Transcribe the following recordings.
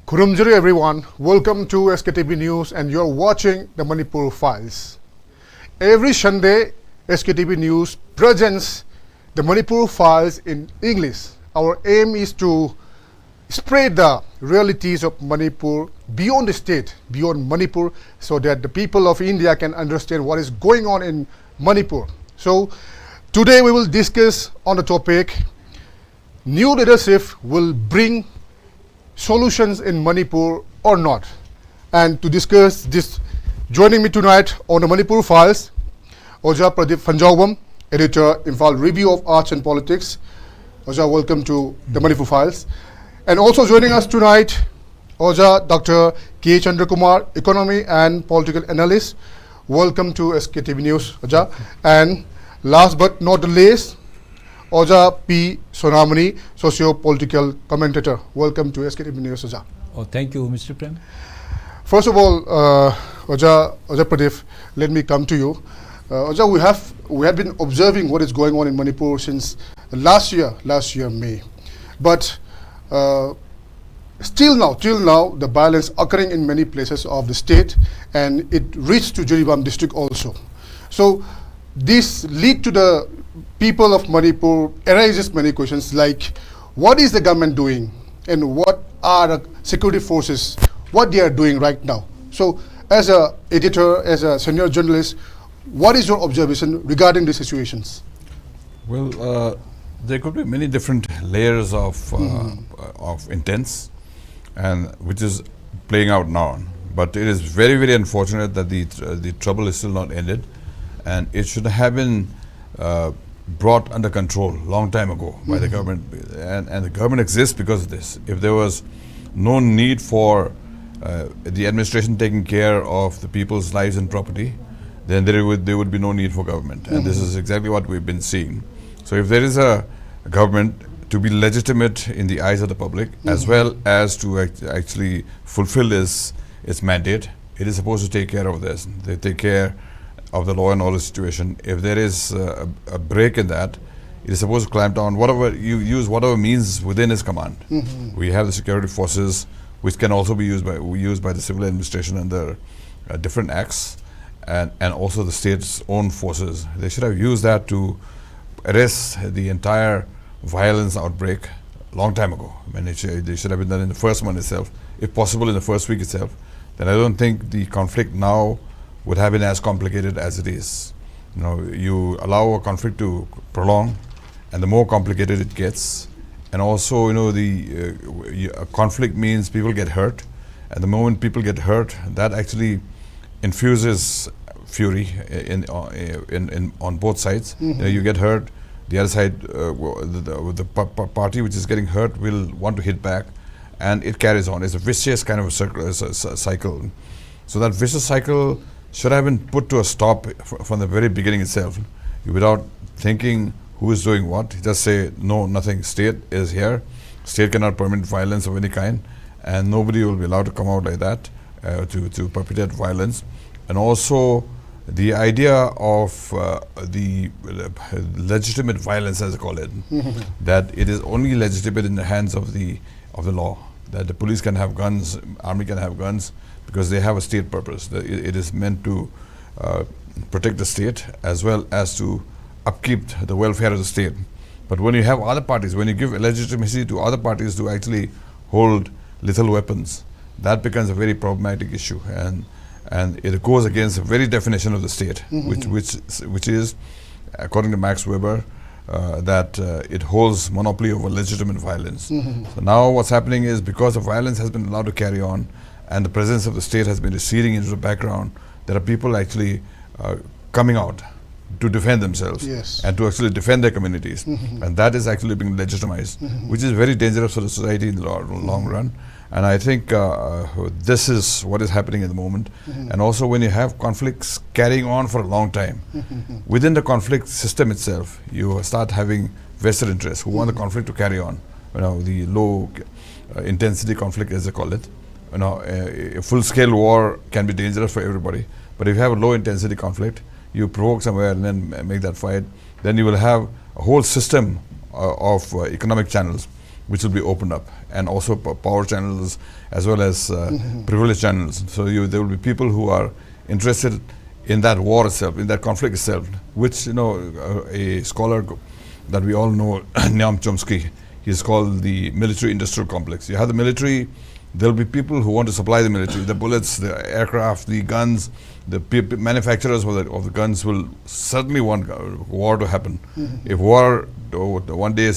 Kurumjuri everyone, welcome to SKTV News and you're watching the Manipur Files. Every Sunday, SKTV News presents the Manipur Files in English. Our aim is to spread the realities of Manipur beyond the state, beyond Manipur, so that the people of India can understand what is going on in Manipur. So today we will discuss on the topic, new leadership will bring solutions in Manipur or not. And to discuss this, joining me tonight on the Manipur Files, Oja PRADEEP PHANJOUBAM, editor, Imphal Review of Arts and Politics. Oja, welcome to the Manipur Files. And also joining us tonight, Oja Dr. Chandrakumar, economy and political analyst. Welcome to SKTV News, Oja. And last but not the least, Oja P. SONAMANI, socio-political commentator. Welcome to SKTV News, Oja. Oh, thank you, Mr. Prem. First of all, Oja PRADEEP, let me come to you. Oja, we have been observing what is going on in Manipur since last year May, but till now, the violence occurring in many places of the state, and it reached to Jiribam district also. So this lead to the people of Manipur arises many questions like, what is the government doing, and what are the security forces, what they are doing right now? So as a editor, as a senior journalist, what is your observation regarding the situations? Well, there could be many different layers of intents, and which is playing out now. But it is very, very unfortunate that the trouble is still not ended, and it should have been brought under control long time ago by the government, and the government exists because of this. If there was no need for the administration taking care of the people's lives and property, then there would be no need for government, and this is exactly what we've been seeing. So if there is a government to be legitimate in the eyes of the public, as well as to actually fulfill its mandate, it is supposed to take care of this. They take care of the law and order situation. If there is a break in that, it is supposed to clamp down, whatever means within its command. We have the security forces, which can also be used by the civil administration under different acts, and also the state's own forces. They should have used that to arrest the entire violence outbreak long time ago. I mean, they should have been done in the first month itself, if possible in the first week itself. Then I don't think the conflict now would have been as complicated as it is. You know, you allow a conflict to prolong, and the more complicated it gets. And also, you know, a conflict means people get hurt, and the moment people get hurt, that actually infuses fury on both sides. You know, you get hurt, the other side, the party which is getting hurt will want to hit back, and it carries on. It's a vicious kind of a cycle. So that vicious cycle should have been put to a stop from the very beginning itself, without thinking who is doing what. Just say, no, nothing, state is here, state cannot permit violence of any kind, and nobody will be allowed to come out like that to perpetrate violence. And also the idea of the legitimate violence, as I call it, that it is only legitimate in the hands of the law, that the police can have guns, army can have guns, because they have a state purpose. It is meant to protect the state as well as to upkeep the welfare of the state. But when you have other parties, when you give legitimacy to other parties to actually hold lethal weapons, that becomes a very problematic issue, and it goes against the very definition of the state, which is, according to Max Weber, that it holds monopoly over legitimate violence. So now what's happening is, because the violence has been allowed to carry on, and the presence of the state has been receding into the background, there are people actually coming out to defend themselves, and to actually defend their communities, and that is actually being legitimized, which is very dangerous for the society in the long run. And I think this is what is happening at the moment. And also, when you have conflicts carrying on for a long time, within the conflict system itself, you start having vested interests who want the conflict to carry on. You know, the low intensity conflict, as they call it. You know, a full-scale war can be dangerous for everybody, but if you have a low-intensity conflict, you provoke somewhere and then make that fight, then you will have a whole system of economic channels which will be opened up, and also power channels as well as privilege channels. So there will be people who are interested in that war itself, in that conflict itself, which a scholar that we all know, Noam Chomsky, he's called the military-industrial complex. You have the military. There will be people who want to supply the military, the bullets, the aircraft, the guns. The manufacturers of the guns will certainly want war to happen. If war one day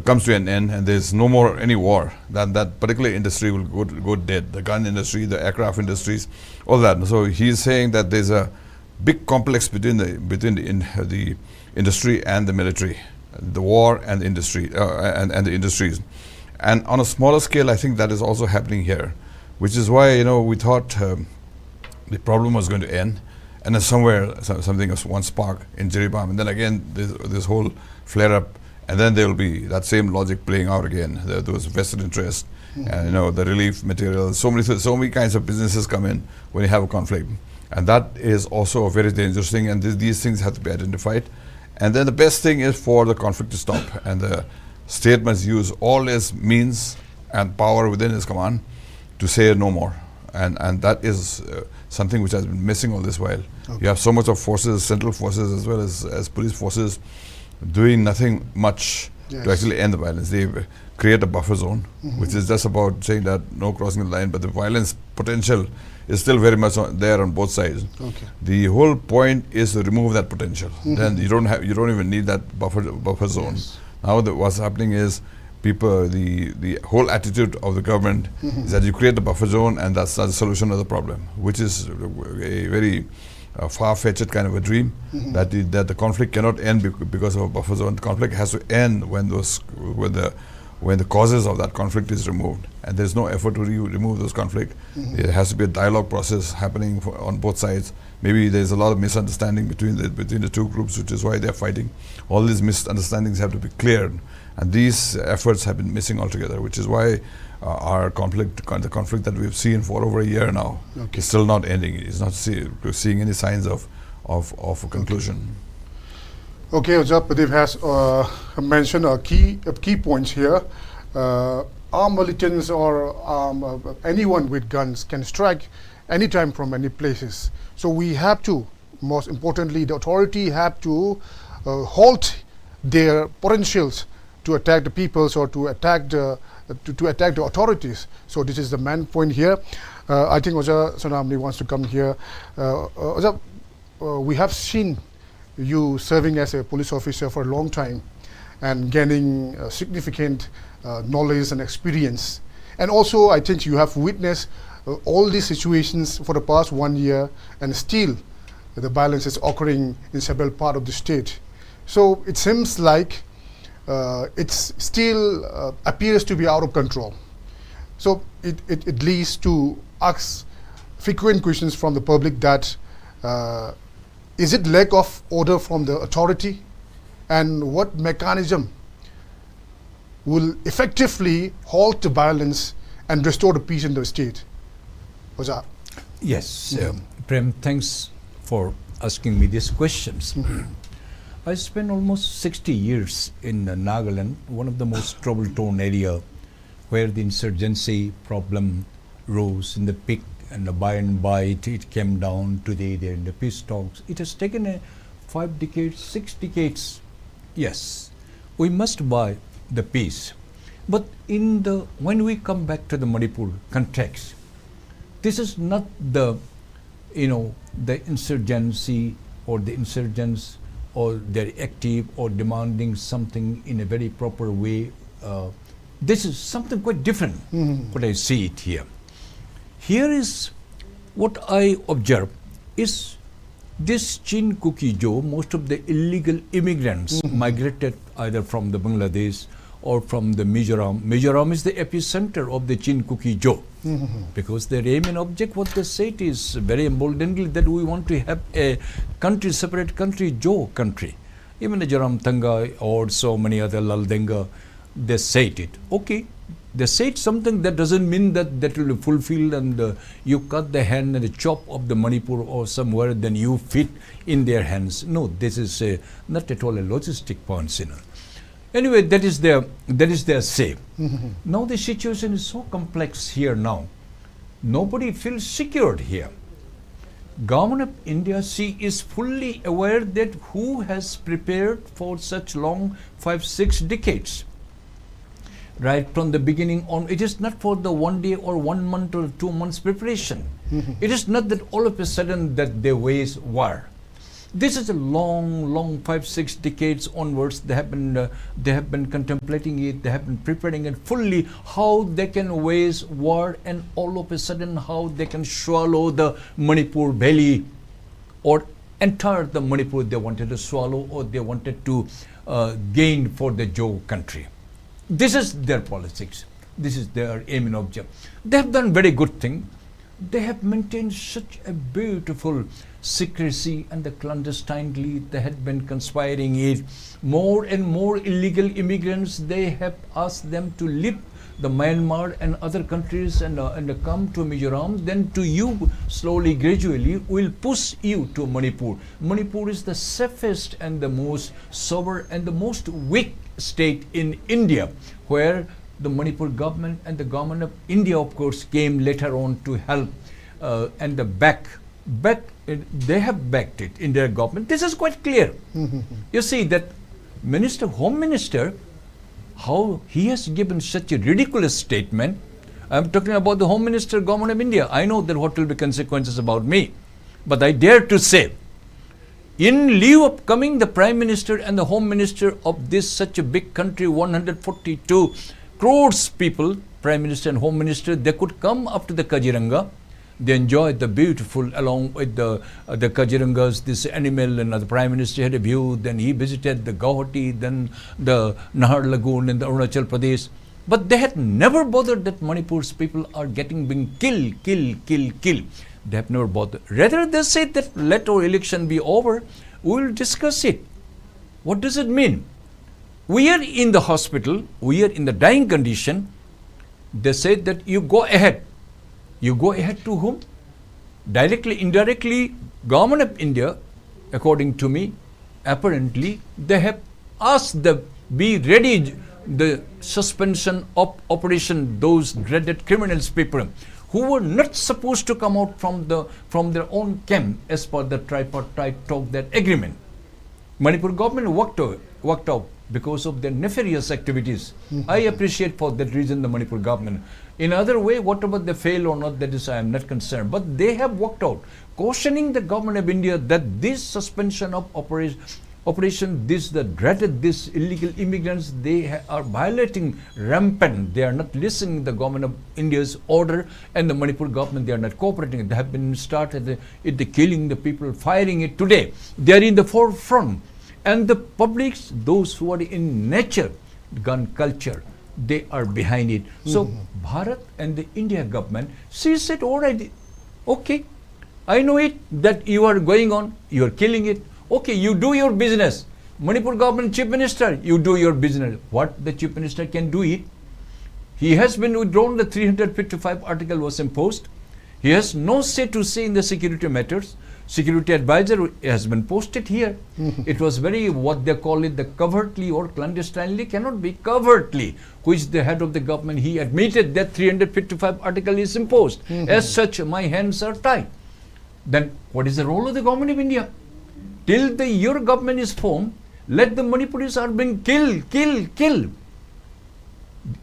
comes to an end and there's no more any war, then that particular industry will go dead. The gun industry, the aircraft industries, all that. So he's saying that there's a big complex between the industry and the military, the war and the industry and the industries. And on a smaller scale, I think that is also happening here, which is why we thought the problem was going to end, and then somewhere something was one spark in Jiribam, and then again this whole flare up, and then there will be that same logic playing out again. Those vested interests, and the relief materials. So many kinds of businesses come in when you have a conflict, and that is also a very dangerous thing. And these things have to be identified. And then the best thing is for the conflict to stop, and the state must use all its means and power within its command to say no more. And that is something which has been missing all this while. Okay. You have so much of forces, central forces as well as police forces, doing nothing much to actually end the violence. They create a buffer zone, which is just about saying that no crossing the line, but the violence potential is still very much there on both sides. Okay. The whole point is to remove that potential. Then you don't even need that buffer zone. Yes. Now what's happening is people, the whole attitude of the government is that you create the buffer zone, and that's the solution of the problem, which is a very far-fetched kind of a dream, that the conflict cannot end because of a buffer zone. The conflict has to end when the causes of that conflict is removed, and there's no effort to remove those conflict. There has to be a dialogue process happening on both sides. Maybe there's a lot of misunderstanding between the two groups, which is why they're fighting. All these misunderstandings have to be cleared, and these efforts have been missing altogether, which is why the conflict that we've seen for over a year now is still not ending. It's not seeing any signs of a conclusion. Okay, Pradeep has mentioned key points here. Armed militants or anyone with guns can strike anytime from any places. So we have to, most importantly, the authority have to halt their potentials to attack the peoples or to attack the authorities. So this is the main point here. I think Oja Sonamani wants to come here. Oja, we have seen you serving as a police officer for a long time and gaining significant knowledge and experience. And also, I think you have witnessed all these situations for the past 1 year, and still the violence is occurring in several parts of the state. So it seems like it still appears to be out of control. So it leads to ask frequent questions from the public that is it lack of order from the authority, and what mechanism will effectively halt the violence and restore the peace in the state? Oja. Yes, Prem, thanks for asking me these questions. I spent almost 60 years in Nagaland, one of the most trouble-torn area where the insurgency problem rose in the peak, and by and by it came down. Today they're in the peace talks. It has taken 5 decades, 6 decades. Yes, we must buy the peace. But when we come back to the Manipur context, this is not the insurgency or the insurgents or they're active or demanding something in a very proper way. This is something quite different, what I see it here. Here is what I observe is this Chin Kuki Jo, most of the illegal immigrants migrated either from the Bangladesh or from the Mizoram. Mizoram is the epicenter of the Chin Kuki Jo, because their aim and object, what they said is very emboldeningly that we want to have a country, separate country, Jo country. Even the Jaram Tanga or so many other Laldenga, they said it. Okay, they said something, that doesn't mean that will be fulfilled, and you cut the hand and the chop of the Manipur or somewhere, then you fit in their hands. No, this is not at all a logistic point, Anyway, that is their say. Now the situation is so complex here now. Nobody feels secured here. Government of India, she is fully aware that who has prepared for such long 5-6 decades. Right from the beginning on, it is not for the 1 day or 1 month or 2 months preparation. It is not that all of a sudden that they wage war. This is a long 5-6 decades onwards. They have been contemplating it. They have been preparing it fully. How they can wage war, and all of a sudden how they can swallow the Manipur belly, or entire the Manipur they wanted to swallow, or they wanted to gain for the Joe country. This is their politics. This is their aim and object. They have done very good thing. They have maintained such a beautiful secrecy, and the clandestinely they had been conspiring it. More and more illegal immigrants, they have asked them to leave the Myanmar and other countries and come to Mizoram. Then to you, slowly, gradually, will push you to Manipur. Manipur is the safest and the most sober and the most weak state in India, where the Manipur government and the government of India, of course, came later on to help and they have backed it in their government. This is quite clear. You see that Home Minister, how he has given such a ridiculous statement. I am talking about the Home Minister, Government of India. I know that what will be consequences about me, but I dare to say, in lieu of coming the Prime Minister and the Home Minister of this such a big country, 142 crores people, Prime Minister and Home Minister, they could come up to the Kaziranga. They enjoyed the beautiful, along with the Kazirangas, this animal, and the Prime Minister had a view. Then he visited the Guwahati, then the Nahar Lagoon in the Arunachal Pradesh. But they had never bothered that Manipur's people are being killed. They have never bothered. Rather, they said that let our election be over, we will discuss it. What does it mean? We are in the hospital, we are in the dying condition. They said that you go ahead. You go ahead to whom? Directly, indirectly, Government of India, according to me, apparently, they have asked the be ready the suspension of operation, those dreaded criminals people who were not supposed to come out from their own camp as per the tripartite talk, that agreement. Manipur government worked out because of their nefarious activities. I appreciate for that reason the Manipur government. In other way, whatever they fail or not, that is I am not concerned. But they have worked out, cautioning the Government of India that this suspension of operation, this illegal immigrants, they are violating rampant. They are not listening to the Government of India's order, and the Manipur government, they are not cooperating. They have been started the killing the people, firing it today. They are in the forefront. And the publics, those who are in nature, gun culture, they are behind it. So Bharat and the India government, she said, all right, okay, I know it that you are going on, you are killing it. Okay, you do your business. Manipur government chief minister, you do your business. What the chief minister can do it? He has been withdrawn, the 355 article was imposed. He has no say to say in the security matters. Security advisor has been posted here. It was very, what they call it, the covertly or clandestinely, cannot be covertly, which the head of the government, he admitted that 355 article is imposed. As such, my hands are tied. Then what is the role of the Government of India? Till your government is formed, let the Manipuris are being killed.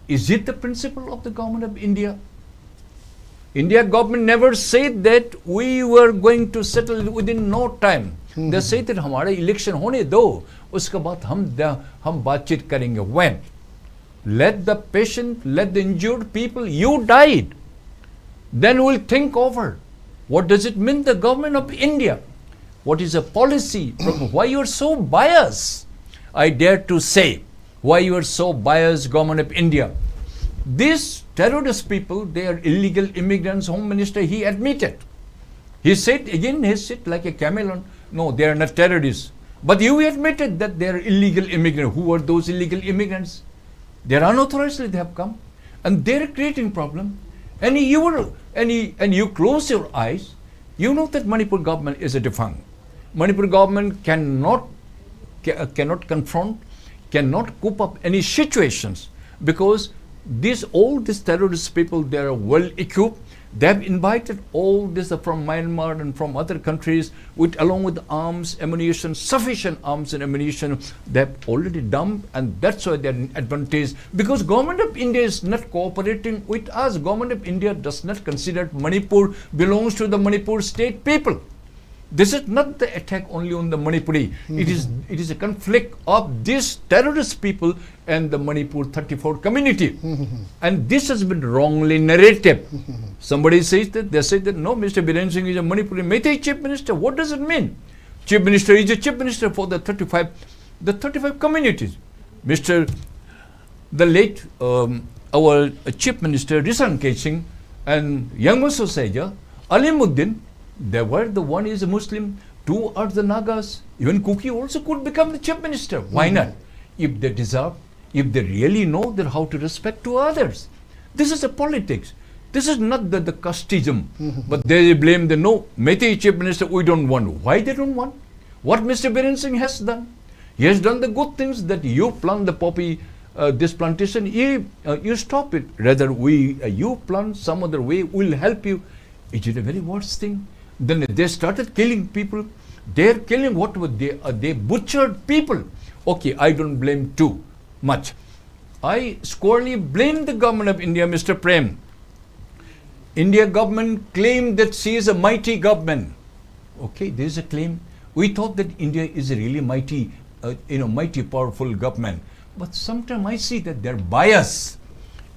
Is it the principle of the Government of India? India government never said that we were going to settle within no time. They said that हमारा election होने दो, उसके बाद हम बातचीत करेंगे. When? Let the patient, let the injured people, you died. Then we'll think over. What does it mean, the Government of India? What is a policy? Why you are so biased? I dare to say, why you are so biased, Government of India? These terrorist people, they are illegal immigrants. Home Minister, he admitted. He said, again, he said like a chameleon, no, they are not terrorists. But you admitted that they are illegal immigrants. Who are those illegal immigrants? They are unauthorizedly, they have come. And they are creating problem. And you close your eyes, you know that Manipur government is a defunct. Manipur government cannot confront, cannot cope up any situations, because all these terrorist people, they are well equipped. They have invited all this from Myanmar and from other countries along with arms, ammunition, sufficient arms and ammunition. They have already dumped, and that's why they are in advantage. Because government of India is not cooperating with us. Government of India does not consider Manipur belongs to the Manipur state people. This is not the attack only on the Manipuri. It is a conflict of these terrorist people and the Manipur 34 community. And this has been wrongly narrated. Somebody says that, they say that no, Mr. Biren Singh is a Manipuri Meitei chief minister. What does it mean? Chief minister is a chief minister for the 35 communities. The late our chief minister Risan Keching and Young Musaseja, Alimuddin, they were the one is a Muslim, two are the Nagas. Even Kuki also could become the chief minister. Why not? If they deserve, if they really know that how to respect to others. This is a politics. This is not the casteism. But they blame the no, Meitei chief minister, we don't want. Why they don't want? What Mr. Biren Singh has done? He has done the good things that you plant the poppy, this plantation, you stop it. Rather, you plant some other way, we'll help you. Is it a very worst thing? Then they started killing people. They're killing what were they butchered people. Okay, I don't blame too much. I squarely blame the government of India, Mr. Prem. India government claimed that she is a mighty government. Okay, there is a claim. We thought that India is a really mighty, mighty powerful government. But sometimes I see that they're biased.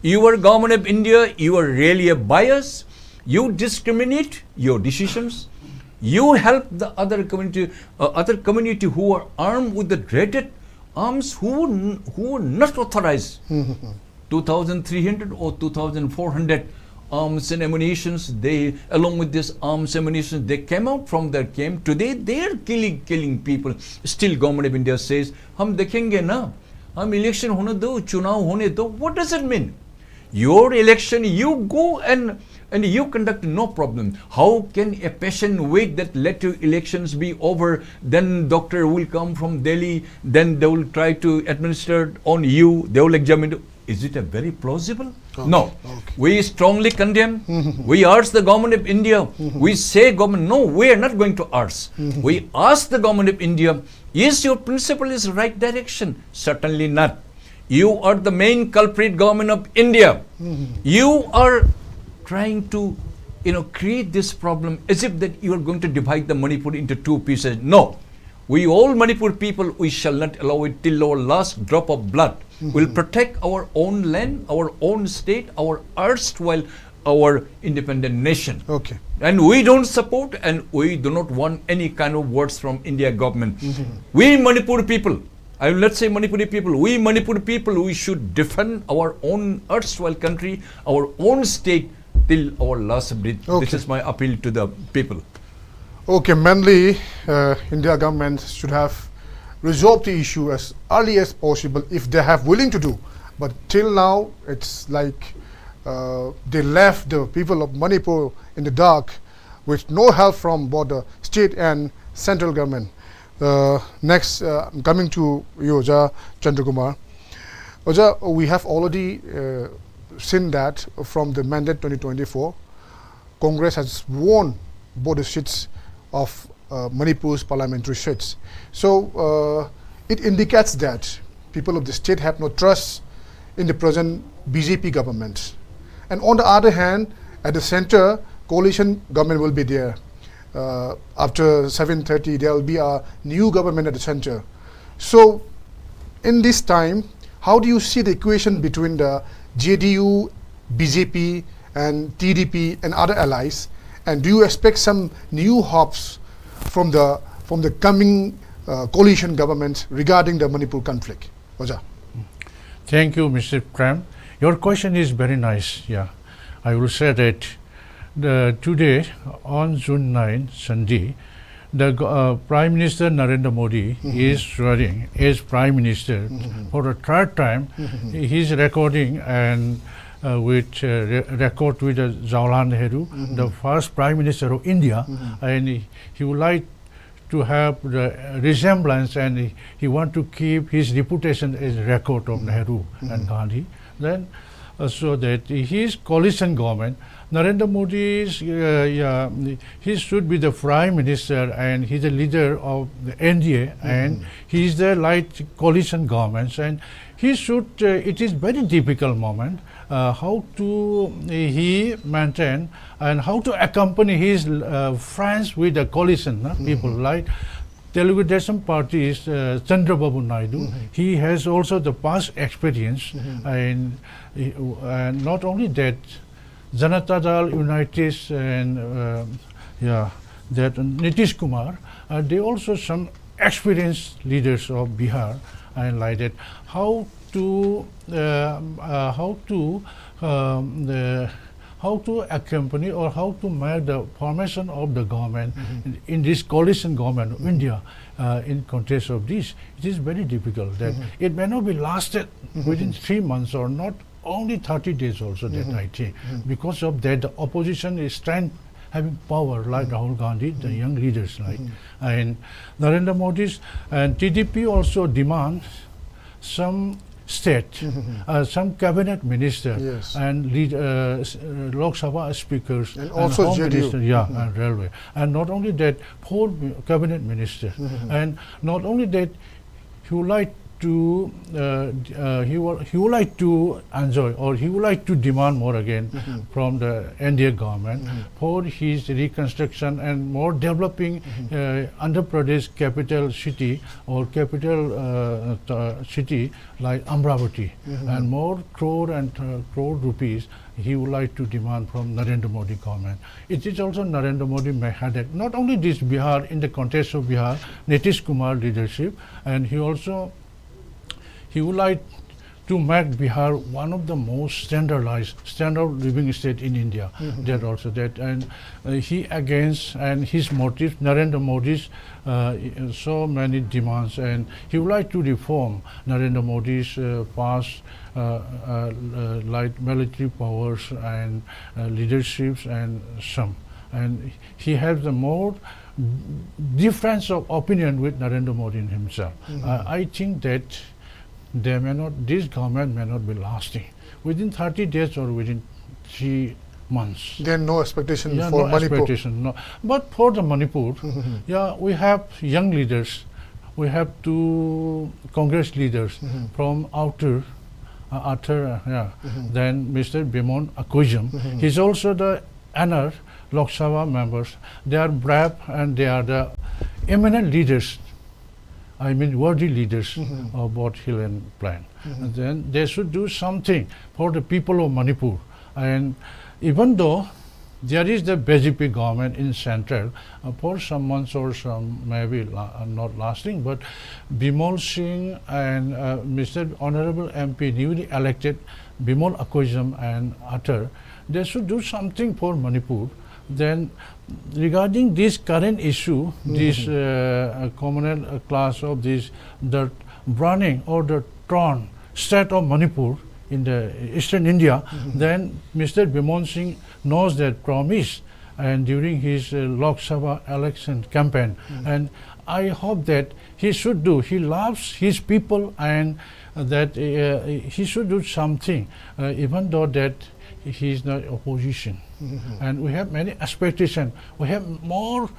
Your government of India, you are really a bias. You discriminate your decisions. You help the other community who are armed with the dreaded arms who were not authorized. 2,300 or 2,400 arms and ammunitions. They, along with this arms ammunition, they came out from their camp. Today they are killing people. Still, government of India says, "Hum dekhenge na, hum election hone do, chunav hone do." What does it mean? Your election, you go and you conduct, no problem. How can a patient wait that let your elections be over? Then doctor will come from Delhi. Then they will try to administer on you. They will examine. Is it a very plausible? Okay. No. Okay. We strongly condemn. We urge the government of India. We say government, no, we are not going to urge. We ask the government of India, is your principle is right direction? Certainly not. You are the main culprit, government of India. You are trying to, create this problem as if that you are going to divide the Manipur into two pieces. No. We all Manipur people, we shall not allow it till our last drop of blood. We'll protect our own land, our own state, our erstwhile, our independent nation. Okay. And we don't support and we do not want any kind of words from India government. We Manipur people, I will not say Manipuri people, we Manipur people, we should defend our own erstwhile country, our own state till our last breath. Okay. This is my appeal to the people. Okay, mainly India government should have resolved the issue as early as possible if they have willing to do. But till now, it's like they left the people of Manipur in the dark with no help from both the state and central government. Next, coming to you, Oja Chandrakumar. Oja, we have already seen that from the mandate 2024, Congress has won both the seats of Manipur's parliamentary seats. So it indicates that people of the state have no trust in the present BJP government. And on the other hand, at the center, coalition government will be there. After 7:30, there will be a new government at the center. So in this time, how do you see the equation between the JDU, BJP, and TDP and other allies? And do you expect some new hopes from the coming coalition government regarding the Manipur conflict? Oja. Thank you, Mr. Prem. Your question is very nice. Yeah, I will say that today, on June 9, Sunday, the Prime Minister Narendra Modi is swearing as Prime Minister for the third time. He is recording and record with Jawaharlal Nehru, the first Prime Minister of India, and he would like to have the resemblance, and he want to keep his reputation as record of Nehru and Gandhi. Then so that his coalition government, Narendra Modi is, he should be the prime minister, and he's the leader of the NDA, and he is the light coalition governments, and he should. It is very difficult moment how to he maintain and how to accompany his friends with the coalition people like Telugu Desam Party is Chandrababu Naidu. He has also the past experience, and not only that, Janata Dal United and that Nitish Kumar, they also some experienced leaders of Bihar, and like that how to accompany or how to make the formation of the government in this coalition government of India in context of this. It is very difficult that it may not be lasted within 3 months or not only 30 days also that I think. Because of that, the opposition is having power like Rahul Gandhi, the young leaders like, and Narendra Modi's and TDP also demand some state, some cabinet minister, and Lok Sabha speakers, and also home JDU. minister, and railway, and not only that, 4 cabinet minister, and not only that, he would like to he would like to enjoy, or he would like to demand more again from the NDA government for his reconstruction and more developing Andhra Pradesh capital city or capital city like Amravati, and more crore rupees he would like to demand from Narendra Modi government. It is also Narendra Modi may had it. Not only this Bihar, in the context of Bihar, Nitish Kumar leadership, and he would like to make Bihar one of the most standard living state in India. That also that, and he against and his motive, Narendra Modi's so many demands, and he would like to reform Narendra Modi's past like military powers and leaderships and some, and he has the more difference of opinion with Narendra Modi himself. I think that this government may not be lasting within 30 days or within 3 months. There are no expectation no for Manipur. expectation, no. But for the Manipur, we have young leaders. We have 2 Congress leaders from outer, then Mr. Bimon Akoijam. He's also the NR Lok Sabha members. They are brave and they are the eminent leaders. I mean worthy leaders of what Hill and plan. And then they should do something for the people of Manipur. And even though there is the BJP government in central for some months or some maybe not lasting, but Bimal Singh and Mr. Honorable MP newly elected Bimal Akoijam and Atar, they should do something for Manipur. Then regarding this current issue, this communal class of this, the burning or the torn state of Manipur in the eastern India, then Mr. Bimon Singh knows that promise, and during his Lok Sabha election campaign, and I hope that he should do, he loves his people, and that he should do something, even though that he is not opposition. And we have many expectations. We have more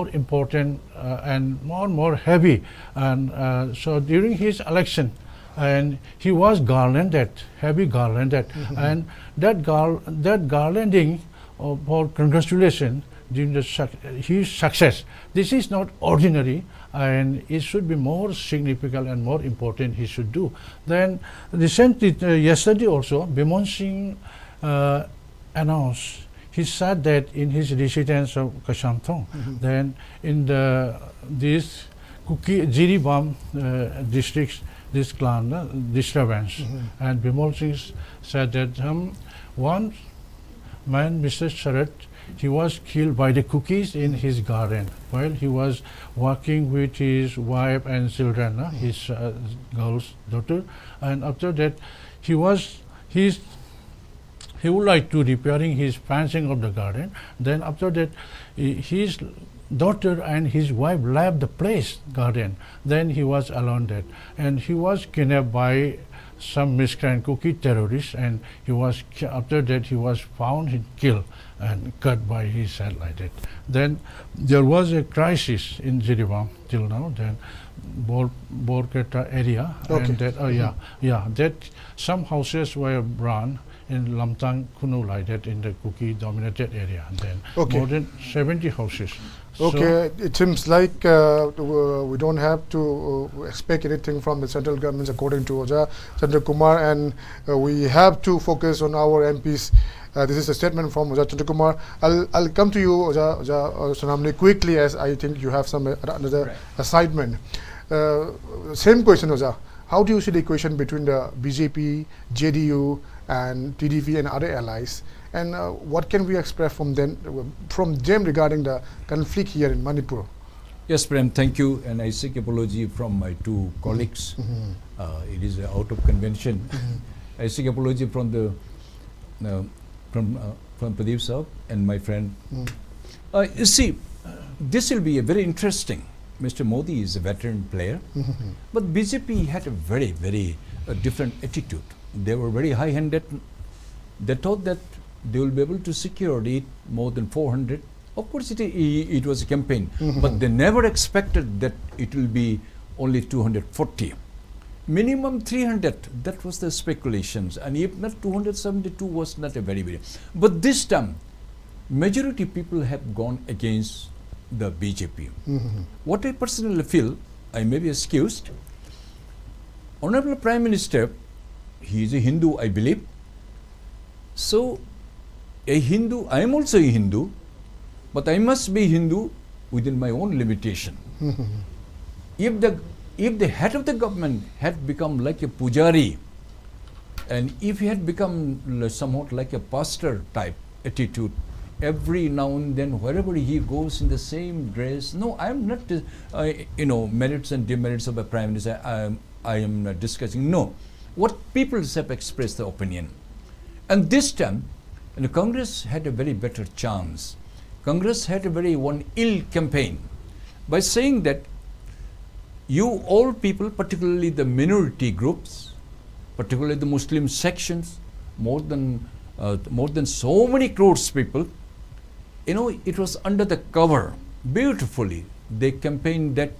important and more heavy. And so during his election, and he was garlanded, heavy garlanded, and that garlanding for congratulation during his success. This is not ordinary, and it should be more significant and more important he should do. Then recently, yesterday also, Bimon Singh announced, he said that in his residence of Kashamthong, then in this Jiribam districts, this clan disturbance, and Bimal Singh said that one man, Mr. Sharat, he was killed by the cookies in his garden while he was working with his wife and children, his girl's daughter, and after that he would like to repairing his fencing of the garden. Then after that, his daughter and his wife left the place, garden. Then he was alone there. And he was kidnapped by some miscreant cookie terrorists, and he was after that he was found and killed and cut by his head like that. Then there was a crisis in Jiribam till now. Then Borketa area, and that that some houses were burned in Lamtang Kunu like that in the cookie dominated area. And then more than 70 houses. Okay, it seems like we don't have to expect anything from the central government according to Oja Chandrakumar, and we have to focus on our MPs. This is a statement from Oja Chandrakumar. I'll come to you, Oja Sonamani, quickly, as I think you have some another assignment. Same question, Oja. How do you see the equation between the BJP, JDU, and TDP and other allies? And what can we expect from them regarding the conflict here in Manipur? Yes, Prem, thank you, and I seek apology from my two colleagues. It is out of convention. I seek apology from the from Pradeep sir and my friend. You see, this will be a very interesting. Mr. Modi is a veteran player, but BJP had a very, very different attitude. They were very high-handed. They thought that they will be able to secure it more than 400. Of course, it was a campaign, but they never expected that it will be only 240. Minimum 300, that was the speculations. And if not, 272 was not a very, very. But this time, majority people have gone against the BJP. What I personally feel, I may be excused. Honorable Prime Minister, he is a Hindu, I believe. So, a Hindu, I am also a Hindu, but I must be Hindu within my own limitation. If the head of the government had become like a pujari, and if he had become somewhat like a pastor type attitude, every now and then, wherever he goes in the same dress. No, I am not, merits and demerits of a prime minister. I am not discussing. No, what people have expressed the opinion, and this time, and Congress had a very better chance. Congress had a very ill campaign by saying that you all people, particularly the minority groups, particularly the Muslim sections, more than so many crores people. It was under the cover, beautifully. They campaigned that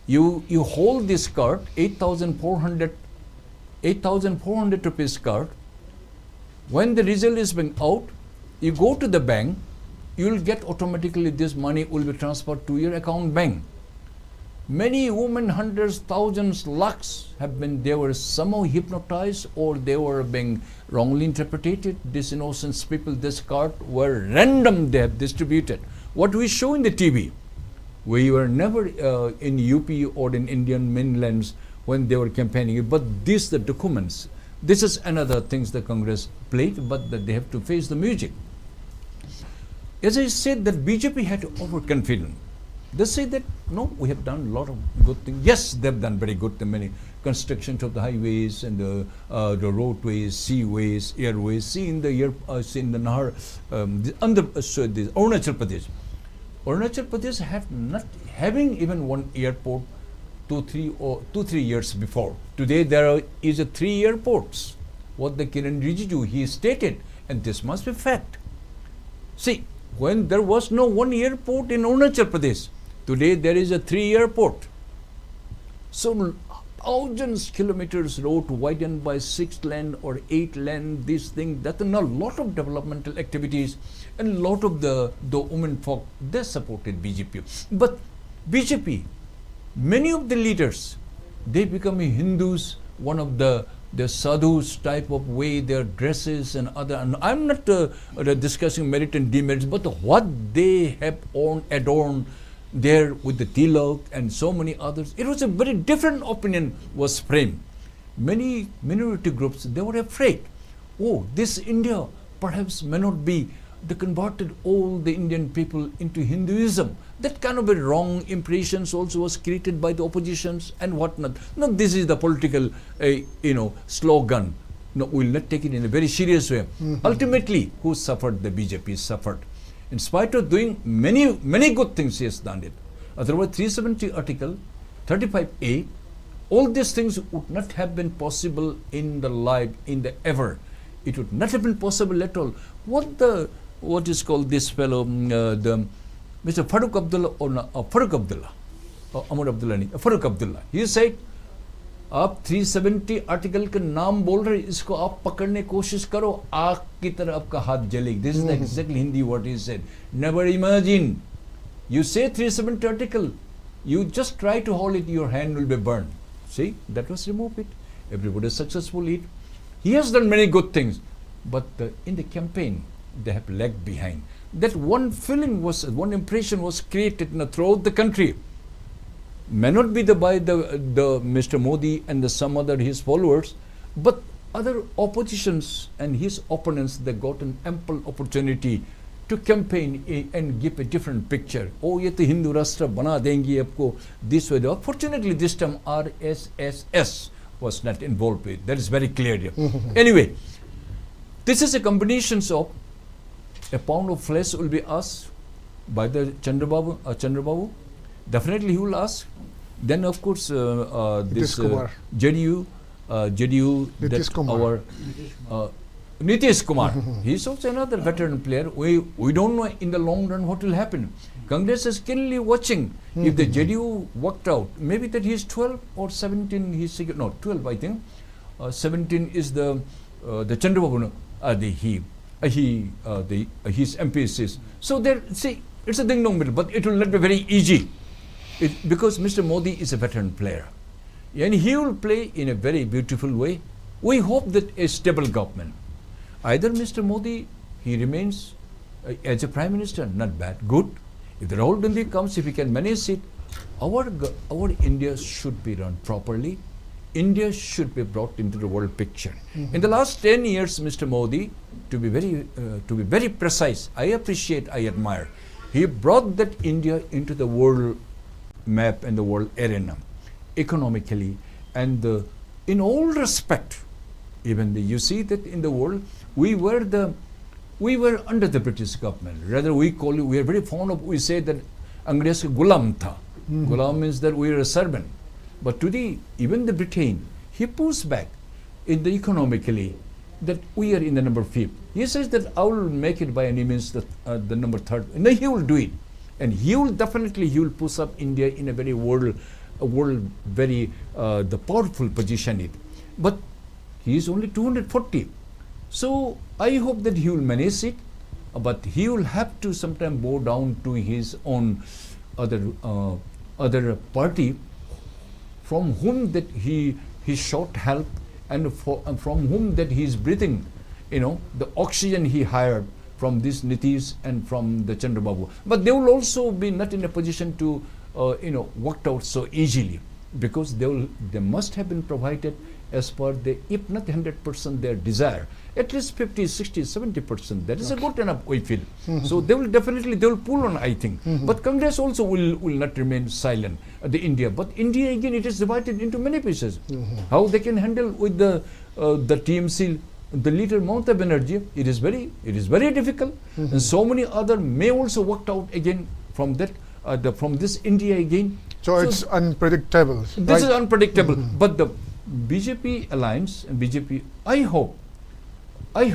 you hold this card, 8,400 rupees card. When the result is being out, you go to the bank, you will get automatically this money will be transferred to your account bank. Many women, hundreds, thousands, lakhs they were somehow hypnotized, or they were being wrongly interpreted. These innocent people, this card were random, they have distributed. What we show in the TV, we were never in UP or in Indian mainlands when they were campaigning, but these the documents. This is another things the Congress played, but that they have to face the music. As I said, that BJP had overconfidence. They say that, no, we have done a lot of good things. Yes, they've done very good, the many constructions of the highways and the roadways, seaways, airways. See in the Nahar, the Arunachal Pradesh. Arunachal Pradesh had not having even one airport 2-3 years before. Today there is 3 airports. What the Kiran Rijiju, he stated, and this must be fact. See, when there was no one airport in Arunachal Pradesh, today there is 3 airport. So thousands kilometers road widened by 6 lane or 8 lane, this thing, that, and a lot of developmental activities, and a lot of the women folk, they supported BJP. But BJP, many of the leaders, they become Hindus, one of the sadhus type of way, their dresses and other. And I'm not discussing merit and demerits, but what they have adorned there with the tilak and so many others. It was a very different opinion was framed. Many minority groups, they were afraid. Oh, this India perhaps may not be. They converted all the Indian people into Hinduism. That kind of a wrong impressions also was created by the oppositions and whatnot. No, this is the political, slogan. No, we will not take it in a very serious way. Ultimately, who suffered? The BJP suffered. In spite of doing many good things, he has done it. Otherwise, 370 article, 35A, all these things would not have been possible in the life, in the ever. It would not have been possible at all. What is called this fellow, the Mr. Farooq Abdullah or Farooq Abdullah, Amar Abdullah, Farooq Abdullah. He said, आप 370 article के नाम बोल रहे, इसको आप पकड़ने कोशिश करो, आग की तरह आपका हाथ जलेगी. This is exactly Hindi what he said. Never imagine. You say 370 article, you just try to hold it, your hand will be burned. See, that was remove it. Everybody is successful it. He has done many good things, but in the campaign, they have lagged behind. That one feeling was, one impression was created throughout the country. May not be by the Mr. Modi and some other his followers, but other oppositions and his opponents, they got an ample opportunity to campaign and give a different picture. Oh, ye to Hindu Rashtra bana dengi aapko this way. Fortunately, this time RSS was not involved with. That is very clear here. Anyway, this is a combination of a pound of flesh will be asked by the Chandrababu. Definitely he will ask. Then of course this JDU, Nitish Kumar. Nitish Kumar. He is also another veteran player. We don't know in the long run what will happen. Congress is keenly watching. If the JDU worked out, maybe that he is 12 or 17. He's no 12, I think. 17 is the Chandrababu. His MPs. So there, see, it's a ding dong middle, but it will not be very easy. Because Mr. Modi is a veteran player, and he will play in a very beautiful way. We hope that a stable government, either Mr. Modi, he remains as a prime minister, not bad, good. If the Rahul Gandhi comes, if he can manage it, our India should be run properly. India should be brought into the world picture. In the last 10 years, Mr. Modi, to be very precise, I appreciate, I admire, he brought that India into the world map and the world arena, economically and in all respect. Even you see that in the world, we were under the British government. Rather, we are very fond of, we say that Angrez ka gulam tha. Gulam means that we are a servant. But today, even the Britain, he pulls back in the economically that we are in the number 5th. He says that I will make it by any means the number 3rd. And then he will do it. And he will push up India in a very the powerful position it. But he is only 240. So I hope that he will manage it, but he will have to sometime bow down to his own other party, from whom that he sought help, and from whom that he is breathing, the oxygen he hired from this Nitish and from the Chandrababu. But they will also be not in a position to, worked out so easily, because they must have been provided as per if not 100% their desire, at least 50, 60, 70%. That is a good enough, we feel. So they will pull on, I think. But Congress also will not remain silent, the India. But India again, it is divided into many pieces. How they can handle with the TMC, the leader Mamata Banerjee, it is very difficult. And so many other may also worked out again from that, from this India again. So it's unpredictable. This is unpredictable. But the BJP alliance and BJP, I hope, I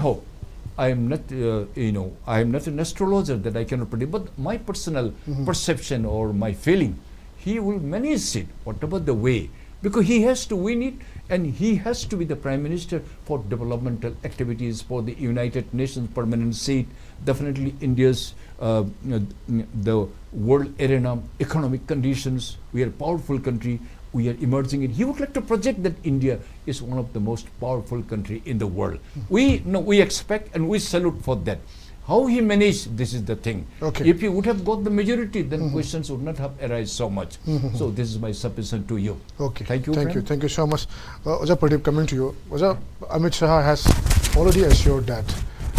am not, I am not an astrologer that I cannot predict, but my personal perception or my feeling, he will manage it, whatever the way, because he has to win it, and he has to be the Prime Minister for developmental activities, for the United Nations permanent seat, definitely India's, the world arena, economic conditions. We are a powerful country. We are emerging in. He would like to project that India is one of the most powerful country in the world. We expect and we salute for that. How he managed, this is the thing. Okay. If he would have got the majority, then questions would not have arisen so much. So this is my submission to you. Okay. Thank you. Thank you so much. Oja Pradeep, coming to you. Oja, Amit Shah has already assured that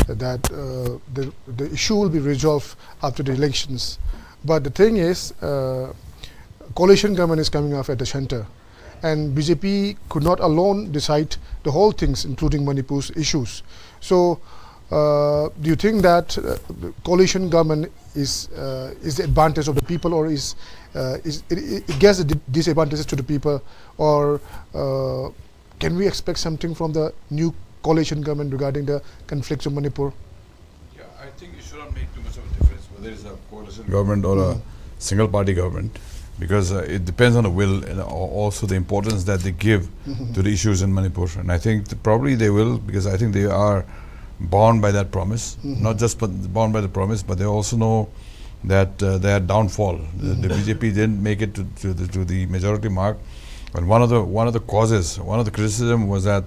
the issue will be resolved after the elections. But the thing is, coalition government is coming up at the center, and BJP could not alone decide the whole things, including Manipur's issues. So do you think that the coalition government is the advantage of the people, or it gets the disadvantages to the people, or can we expect something from the new coalition government regarding the conflicts of Manipur? Yeah, I think it should not make too much of a difference whether it's a coalition government or a single party government, because it depends on the will and also the importance that they give to the issues in Manipur. And I think probably they will, because I think they are bound by that promise, not just bound by the promise, but they also know that their downfall, the BJP didn't make it to the majority mark. And one of the causes, one of the criticism was that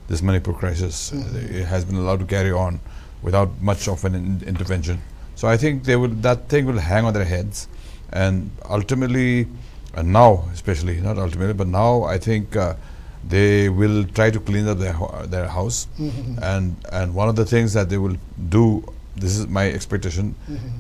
this Manipur crisis it has been allowed to carry on without much of an intervention. So I think that thing will hang on their heads, and ultimately, and now especially, not ultimately, but now I think they will try to clean up their house, and one of the things that they will do, this is my expectation,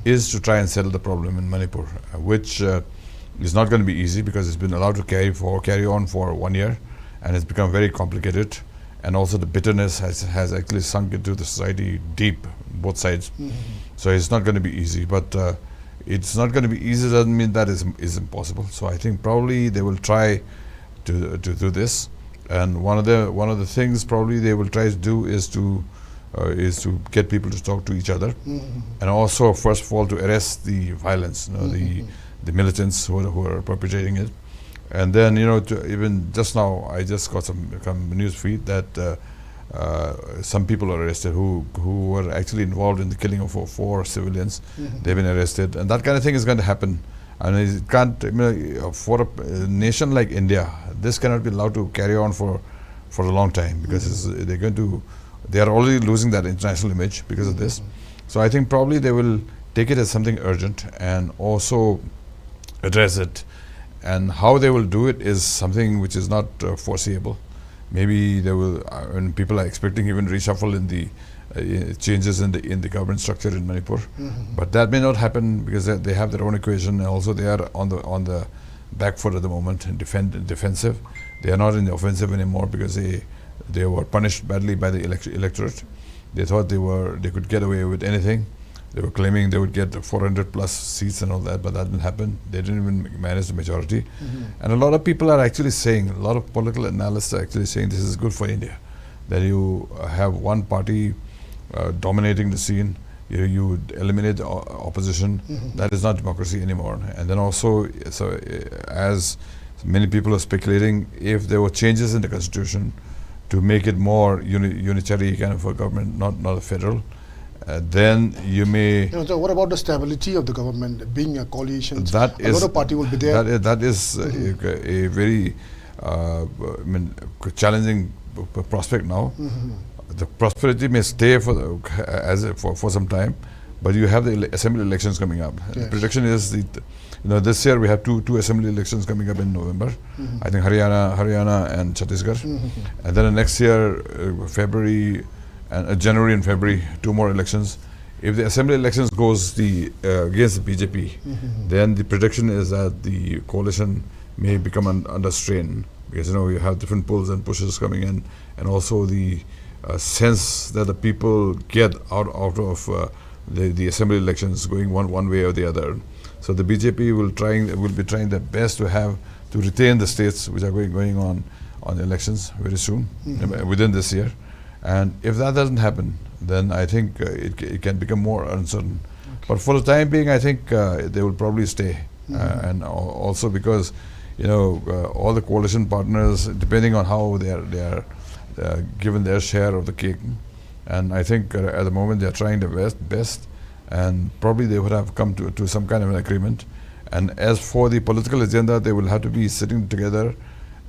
is to try and settle the problem in Manipur, which is not going to be easy, because it's been allowed to carry on for 1 year, and it's become very complicated, and also the bitterness has actually sunk into the society deep, both sides. So it's not going to be easy, but it's not going to be easy doesn't mean that is impossible. So I think probably they will try to do this, and one of the things probably they will try to do is to get people to talk to each other, and also first of all to arrest the violence, the militants who are perpetrating it. And then, even just now, I just got some news feed that some people are arrested who were actually involved in the killing of four civilians. They've been arrested, and that kind of thing is going to happen. And it can't, for a nation like India, this cannot be allowed to carry on for a long time, because they are already losing that international image because of this. So I think probably they will take it as something urgent and also address it. And how they will do it is something which is not foreseeable. Maybe they will, and people are expecting even reshuffle in the changes in the government structure in Manipur, but that may not happen because they have their own equation, and also they are on the back foot at the moment and defensive. They are not in the offensive anymore because they were punished badly by the electorate. They thought they could get away with anything. They were claiming they would get 400 plus seats and all that, but that didn't happen. They didn't even manage the majority. And a lot of people are actually saying, a lot of political analysts are actually saying this is good for India, that you have one party dominating the scene, you eliminate the opposition. That is not democracy anymore. And then also, as many people are speculating, if there were changes in the constitution to make it more unitary kind of a government, not a federal, then you may. So what about the stability of the government being a coalition? That is, another party will be there. That is a very challenging prospect now. The prosperity may stay for some time, but you have the assembly elections coming up. The prediction is this year we have two assembly elections coming up in November. I think Haryana and Chhattisgarh, and then the next year February. And January and February, 2 more elections. If the assembly elections goes against the BJP, then the prediction is that the coalition may become under strain, because you have different pulls and pushes coming in, and also the sense that the people get out of the assembly elections going one way or the other. So the BJP will be trying their best to retain the states which are going on the elections very soon, within this year. And if that doesn't happen, then I think it can become more uncertain. But for the time being, I think they will probably stay. And also because, all the coalition partners, depending on how they are given their share of the cake, and I think at the moment they are trying their best, and probably they would have come to some kind of an agreement. And as for the political agenda, they will have to be sitting together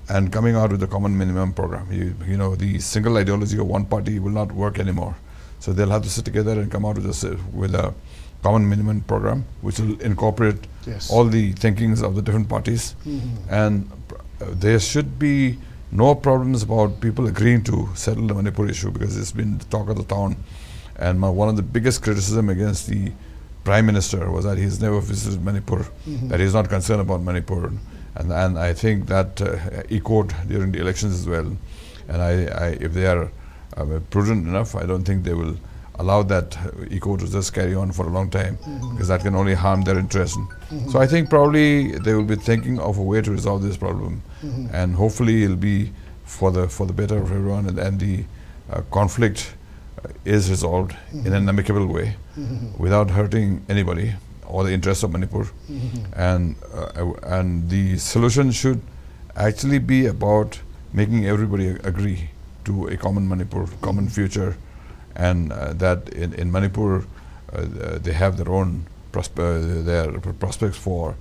and coming out with a common minimum program. The single ideology of one party will not work anymore. So they'll have to sit together and come out with a common minimum program, which will incorporate all the thinkings of the different parties. And there should be no problems about people agreeing to settle the Manipur issue, because it's been the talk of the town. And one of the biggest criticism against the Prime Minister was that he's never visited Manipur, that he's not concerned about Manipur. And I think that echoed during the elections as well. And if they are prudent enough, I don't think they will allow that eco to just carry on for a long time, because that can only harm their interest. So I think probably they will be thinking of a way to resolve this problem, and hopefully it'll be for the better of everyone, and the conflict is resolved in an amicable way without hurting anybody or the interests of Manipur. And the solution should actually be about making everybody agree to a common Manipur, common future, and that in Manipur they have their own their prospects for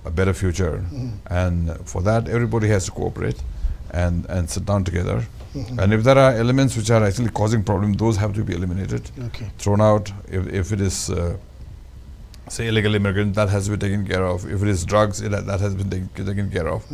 a better future. And for that, everybody has to cooperate and sit down together. And if there are elements which are actually causing problems, those have to be eliminated, thrown out. If it is say illegal immigrant, that has to be taken care of. If it is drugs, that has been taken care of.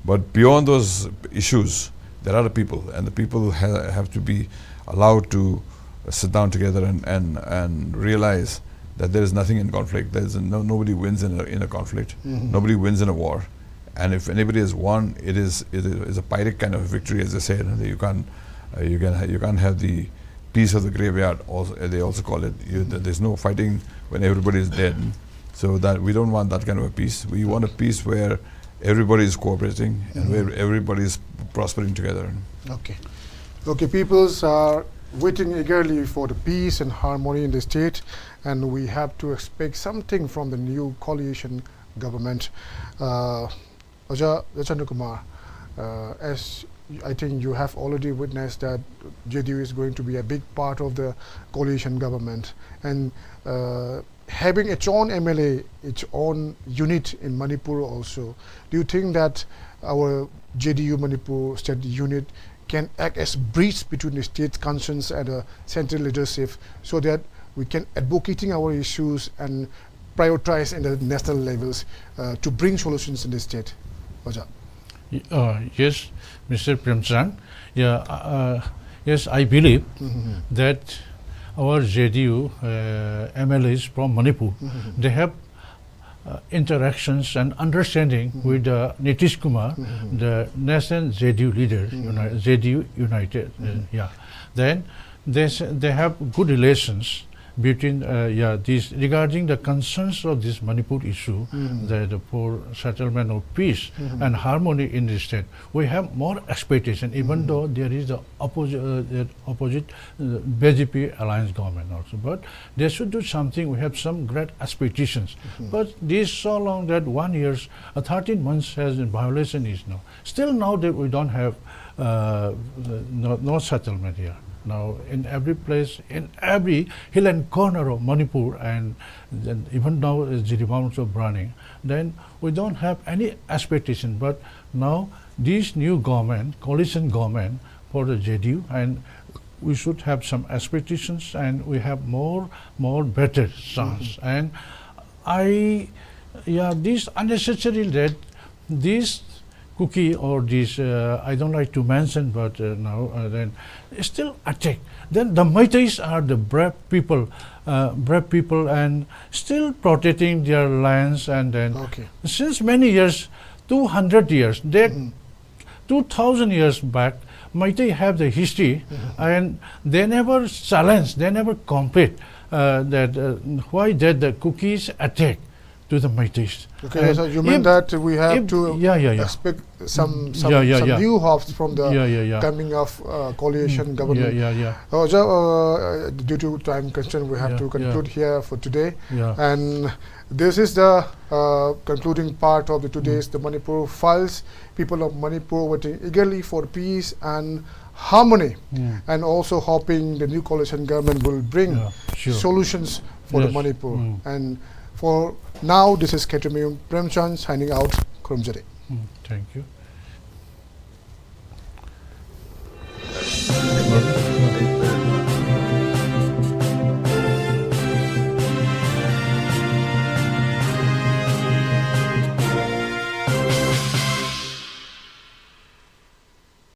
But beyond those issues, there are the people, and the people have to be allowed to sit down together and realize that there is nothing in conflict. There is nobody wins in a conflict. Nobody wins in a war. And if anybody has won, it is a Pyrrhic kind of victory, as they say. You can't have the peace of the graveyard. Also, they also call it. There's no fighting when everybody is dead. So that we don't want that kind of a peace. We want a peace where everybody is cooperating and where everybody is prospering together. Okay, peoples are waiting eagerly for the peace and harmony in the state, and we have to expect something from the new coalition government. Chandrakumar, as I think you have already witnessed that JDU is going to be a big part of the coalition government, and having its own MLA, its own unit in Manipur also. Do you think that our JDU Manipur state unit can act as bridge between the state concerns and the central leadership, so that we can advocating our issues and prioritize in the national levels to bring solutions in the state? Yes, Mr. Premchand. Yes, I believe that our JDU MLAs from Manipur, they have interactions and understanding with Nitish Kumar, the national JDU leader, JDU United. Then they have good relations between these regarding the concerns of this Manipur issue, for settlement of peace and harmony in the state. We have more expectation, even though there is the opposite BJP alliance government also. But they should do something. We have some great expectations. But this so long that 1 year, 13 months has in violation is now. Still now that we don't have no settlement here. Now, in every place, in every hill and corner of Manipur, and then even now Jiribam of burning, then we don't have any expectation. But now this new government, coalition government for the JDU, and we should have some expectations, and we have more better chance. And this unnecessary that this cookie or this, I don't like to mention, but now then still attack. Then the Meiteis are the brave people, and still protecting their lands. And then since many years, 200 years, 2000 years back, Meitei have the history, and they never challenge, they never compete why did the cookies attack to the Meiteis. So you mean that we have to expect some new hopes from the coming of coalition government. Due to time constraint, we have to conclude here for today. And this is the concluding part of today's the Manipur Files. People of Manipur waiting eagerly for peace and harmony, and also hoping the new coalition government will bring solutions for the Manipur. And for now, this is KSHETRIMAYUM Premchand signing out. Kurumjare. Thank you.